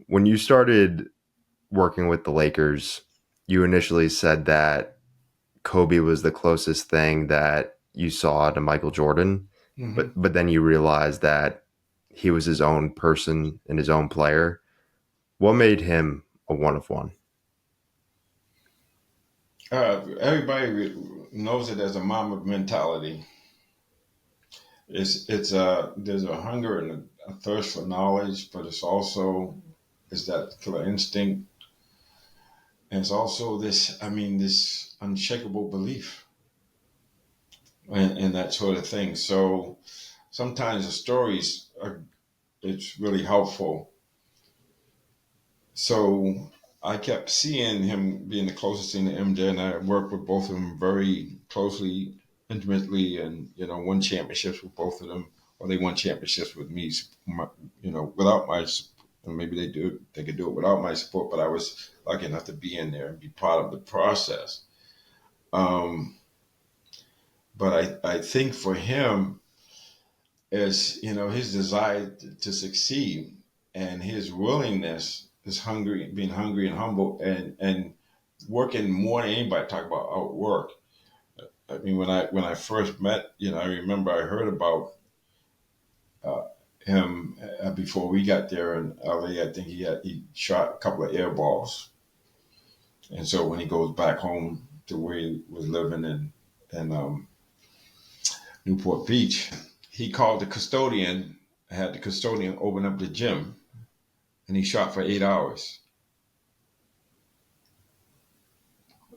when you started working with the Lakers, you initially said that Kobe was the closest thing that you saw to Michael Jordan, Hmm. but then you realized that he was his own person and his own player. What made him a one of one? Everybody knows it as a mama mentality. It's there's a hunger and a thirst for knowledge, but it's also is that killer instinct, and it's also this unshakable belief and that sort of thing. So sometimes the stories are it's really helpful. So I kept seeing him being the closest thing to MJ, and I worked with both of them very closely, intimately, and won championships with both of them, or they won championships with me. Without my and maybe they could do it without my support, but I was lucky enough to be in there and be part of the process. Um, but I think for him is his desire to succeed and his willingness, his hungry, being hungry and humble, and working more than anybody. Talk about outwork. I mean, when I first met, I remember I heard about uh, him before we got there in LA. I think he shot a couple of air balls, and so when he goes back home to where he was living in Newport Beach, he called the custodian, had the custodian open up the gym, and he shot for 8 hours.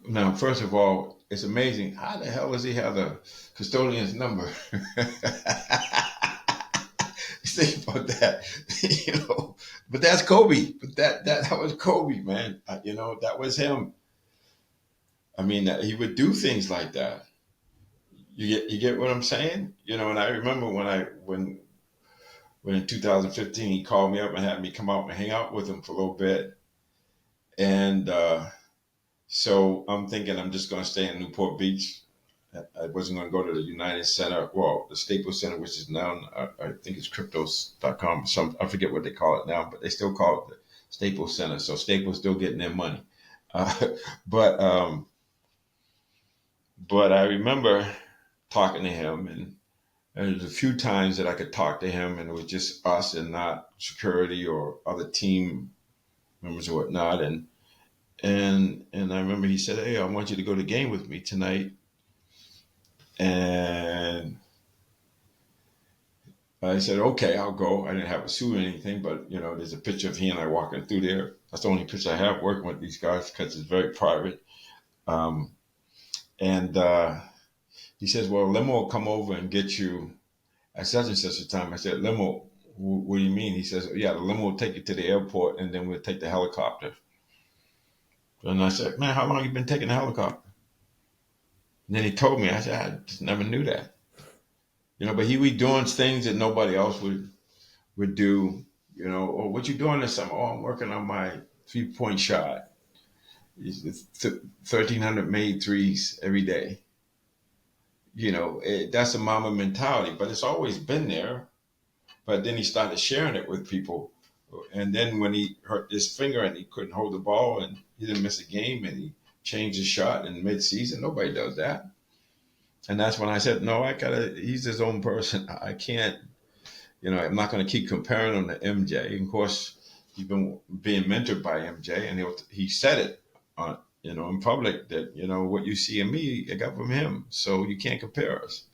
Now, first of all, it's amazing. How the hell does he have the custodian's number? Think about that, you know. But that's Kobe. But that was Kobe, man. That was him. I mean, he would do things like that. You get what I'm saying? And I remember when in 2015 he called me up and had me come out and hang out with him for a little bit, and so I'm thinking I'm just going to stay in Newport Beach. I wasn't going to go to the United Center, well, the Staples Center, which is now, I think it's cryptos.com. I forget what they call it now, but they still call it the Staples Center. So Staples still getting their money. Uh, but um, but I remember talking to him, and there's a few times that I could talk to him, and it was just us and not security or other team members or whatnot. And I remember he said, "Hey, I want you to go to the game with me tonight." And I said, okay, I'll go. I didn't have a suit or anything, but there's a picture of he and I walking through there. That's the only picture I have working with these guys because it's very private. Um, and he says, well, limo will come over and get you at such and such a time. I said, limo, what do you mean? He says, yeah, the limo will take you to the airport and then we'll take the helicopter. And I said, man, how long you been taking the helicopter? And then he told me, I said, I just never knew that. But he was doing things that nobody else would do, or what you doing this summer? Oh, I'm working on my 3-point shot. It's 1,300 made threes every day. That's a mama mentality, but it's always been there. But then he started sharing it with people. And then when he hurt his finger and he couldn't hold the ball and he didn't miss a game and he changed his shot in mid-season, nobody does that. And that's when I said, no, he's his own person. I can't. I'm not going to keep comparing him to MJ. And of course, he's been being mentored by MJ, and he said it in public that what you see in me, I got from him. So you can't compare us.